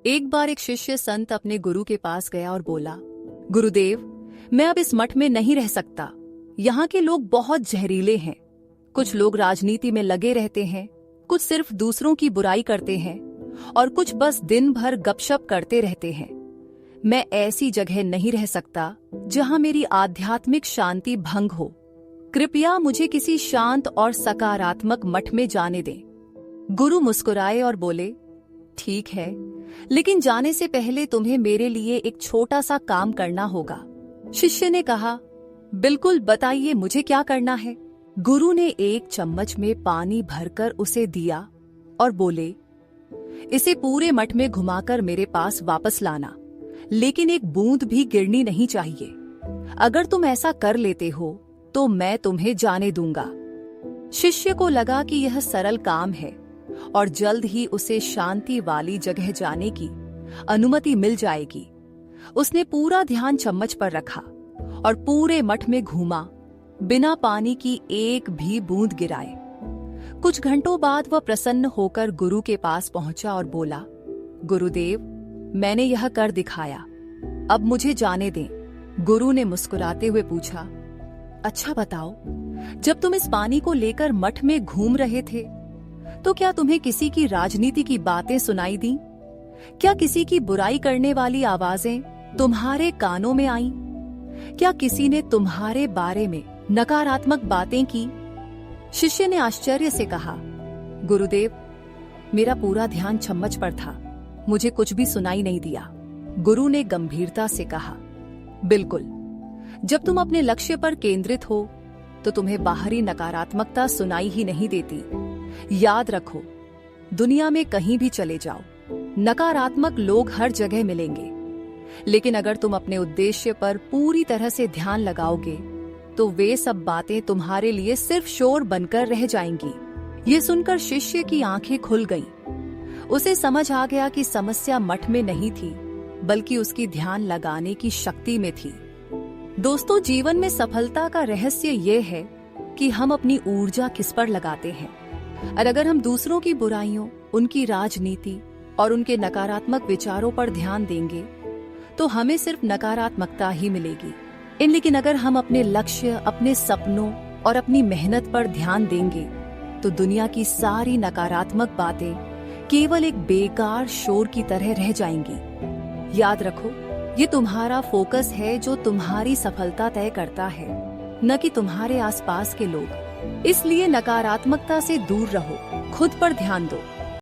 एक बार एक शिष्य संत अपने गुरु के पास गया और बोला, गुरुदेव, मैं अब इस मठ में नहीं रह सकता। यहाँ के लोग बहुत जहरीले हैं। कुछ लोग राजनीति में लगे रहते हैं, कुछ सिर्फ दूसरों की बुराई करते हैं और कुछ बस दिन भर गपशप करते रहते हैं। मैं ऐसी जगह नहीं रह सकता जहाँ मेरी आध्यात्मिक शांति भंग हो। कृपया मुझे किसी शांत और सकारात्मक मठ में जाने दें। गुरु मुस्कुराए और बोले, ठीक है, लेकिन जाने से पहले तुम्हें मेरे लिए एक छोटा सा काम करना होगा। शिष्य ने कहा, बिल्कुल बताइए, मुझे क्या करना है। गुरु ने एक चम्मच में पानी भरकर उसे दिया और बोले, इसे पूरे मठ में घुमाकर मेरे पास वापस लाना, लेकिन एक बूंद भी गिरनी नहीं चाहिए। अगर तुम ऐसा कर लेते हो तो मैं तुम्हें जाने दूंगा। शिष्य को लगा कि यह सरल काम है और जल्द ही उसे शांति वाली जगह जाने की अनुमति मिल जाएगी। उसने पूरा ध्यान चम्मच पर रखा और पूरे मठ में घूमा, बिना पानी की एक भी बूंद गिराए। कुछ घंटों बाद वह प्रसन्न होकर गुरु के पास पहुंचा और बोला, गुरुदेव, मैंने यह कर दिखाया, अब मुझे जाने दें। गुरु ने मुस्कुराते हुए पूछा, अच्छा बताओ, जब तुम इस पानी को लेकर मठ में घूम रहे थे तो क्या तुम्हें किसी की राजनीति की बातें सुनाई दी? क्या किसी की बुराई करने वाली आवाजें तुम्हारे कानों में आईं? क्या किसी ने तुम्हारे बारे में नकारात्मक बातें की? शिष्य ने आश्चर्य से कहा, गुरुदेव, मेरा पूरा ध्यान चम्मच पर था, मुझे कुछ भी सुनाई नहीं दिया। गुरु ने गंभीरता से कहा, बिल्कुल, जब तुम अपने लक्ष्य पर केंद्रित हो तो तुम्हें बाहरी नकारात्मकता सुनाई ही नहीं देती। याद रखो, दुनिया में कहीं भी चले जाओ, नकारात्मक लोग हर जगह मिलेंगे, लेकिन अगर तुम अपने उद्देश्य पर पूरी तरह से ध्यान लगाओगे तो वे सब बातें तुम्हारे लिए सिर्फ शोर बनकर रह जाएंगी। ये सुनकर शिष्य की आंखें खुल गईं। उसे समझ आ गया कि समस्या मठ में नहीं थी, बल्कि उसकी ध्यान लगाने की शक्ति में थी। दोस्तों, जीवन में सफलता का रहस्य ये है कि हम अपनी ऊर्जा किस पर लगाते हैं। और अगर हम दूसरों की बुराइयों, उनकी राजनीति और उनके नकारात्मक विचारों पर ध्यान देंगे तो हमें सिर्फ नकारात्मकता ही मिलेगी। लेकिन अगर हम अपने लक्ष्य, अपने सपनों और अपनी मेहनत पर ध्यान देंगे तो दुनिया की सारी नकारात्मक बातें केवल एक बेकार शोर की तरह रह जाएंगी। याद रखो, ये तुम्हारा फोकस है जो तुम्हारी सफलता तय करता है, न कि तुम्हारे आसपास के लोग। इसलिए नकारात्मकता से दूर रहो, खुद पर ध्यान दो